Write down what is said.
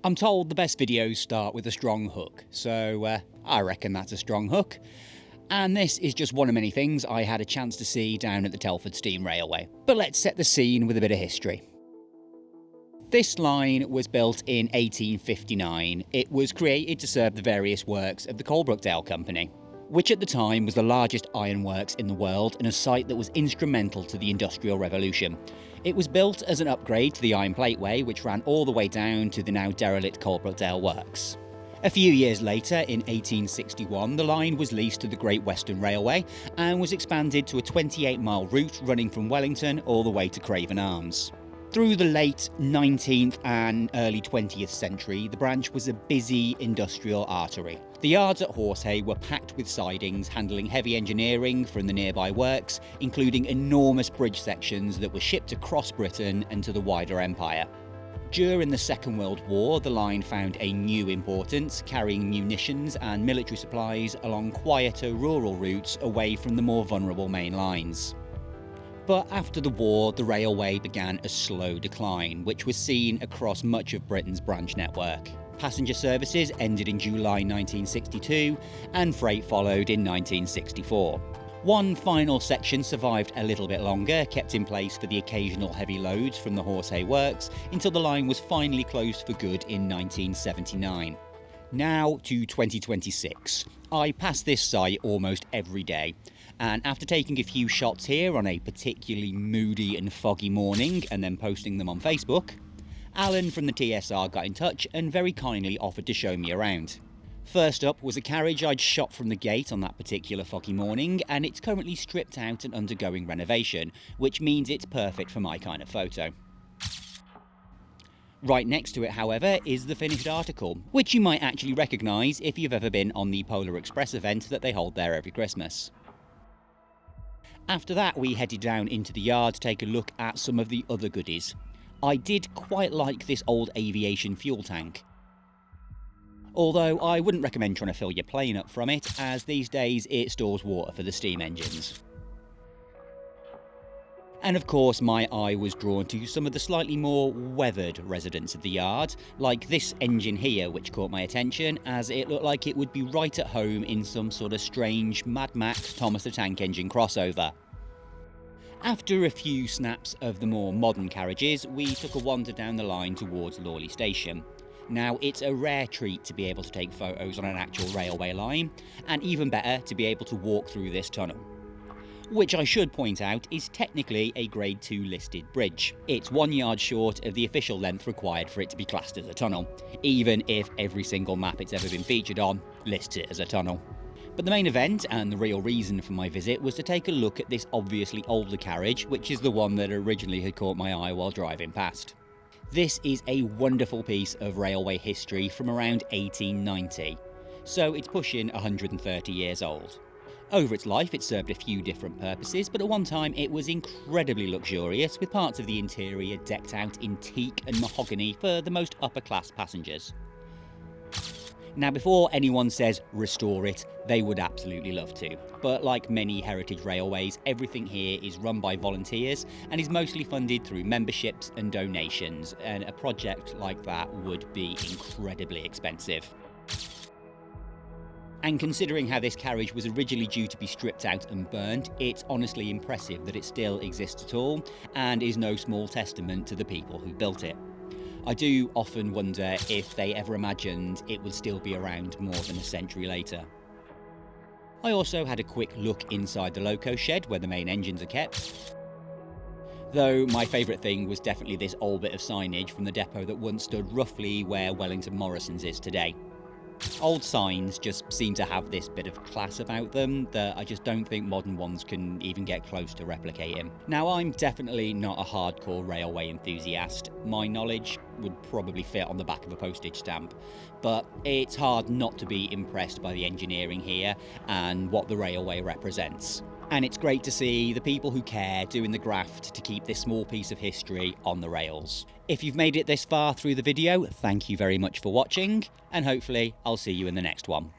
I'm told the best videos start with a strong hook, so I reckon that's a strong hook. And this is just one of many things I had a chance to see down at the Telford Steam Railway. But let's set the scene with a bit of history. This line was built in 1859. It was created to serve the various works of the Coalbrookdale Company, which at the time was the largest ironworks in the world and a site that was instrumental to the Industrial Revolution. It was built as an upgrade to the Iron Plateway, which ran all the way down to the now derelict Coalbrookdale Works. A few years later, in 1861, the line was leased to the Great Western Railway and was expanded to a 28-mile route running from Wellington all the way to Craven Arms. Through the late 19th and early 20th century, the branch was a busy industrial artery. The yards at Horsehay were packed with sidings handling heavy engineering from the nearby works, including enormous bridge sections that were shipped across Britain and to the wider empire. During the Second World War, the line found a new importance, carrying munitions and military supplies along quieter rural routes away from the more vulnerable main lines. But after the war, the railway began a slow decline, which was seen across much of Britain's branch network. Passenger services ended in July 1962, and freight followed in 1964. One final section survived a little bit longer, kept in place for the occasional heavy loads from the Horsehay Works, until the line was finally closed for good in 1979. Now to 2026. I pass this site almost every day, and after taking a few shots here on a particularly moody and foggy morning and then posting them on Facebook, Alan from the TSR got in touch and very kindly offered to show me around. First up was a carriage I'd shot from the gate on that particular foggy morning, and it's currently stripped out and undergoing renovation, which means it's perfect for my kind of photo. Right next to it, however, is the finished article, which you might actually recognise if you've ever been on the Polar Express event that they hold there every Christmas. After that, we headed down into the yard to take a look at some of the other goodies. I did quite like this old aviation fuel tank, although I wouldn't recommend trying to fill your plane up from it, as these days it stores water for the steam engines. And of course, my eye was drawn to some of the slightly more weathered residents of the yard, like this engine here, which caught my attention, as it looked like it would be right at home in some sort of strange Mad Max Thomas the Tank Engine crossover. After a few snaps of the more modern carriages, we took a wander down the line towards Lawley Station. Now, it's a rare treat to be able to take photos on an actual railway line, and even better to be able to walk through this tunnel, which I should point out is technically a Grade 2 listed bridge. It's 1 yard short of the official length required for it to be classed as a tunnel, even if every single map it's ever been featured on lists it as a tunnel. But the main event, and the real reason for my visit, was to take a look at this obviously older carriage, which is the one that originally had caught my eye while driving past. This is a wonderful piece of railway history from around 1890, so it's pushing 130 years old. Over its life, it served a few different purposes, but at one time it was incredibly luxurious, with parts of the interior decked out in teak and mahogany for the most upper-class passengers. Now, before anyone says restore it, they would absolutely love to. But like many heritage railways, everything here is run by volunteers and is mostly funded through memberships and donations, and a project like that would be incredibly expensive. And considering how this carriage was originally due to be stripped out and burned, it's honestly impressive that it still exists at all, and is no small testament to the people who built it. I do often wonder if they ever imagined it would still be around more than a century later. I also had a quick look inside the loco shed where the main engines are kept, though my favourite thing was definitely this old bit of signage from the depot that once stood roughly where Wellington Morrison's is today. Old signs just seem to have this bit of class about them that I just don't think modern ones can even get close to replicating. Now, I'm definitely not a hardcore railway enthusiast. My knowledge would probably fit on the back of a postage stamp, but it's hard not to be impressed by the engineering here and what the railway represents. And it's great to see the people who care doing the graft to keep this small piece of history on the rails. If you've made it this far through the video, thank you very much for watching, and hopefully I'll see you in the next one.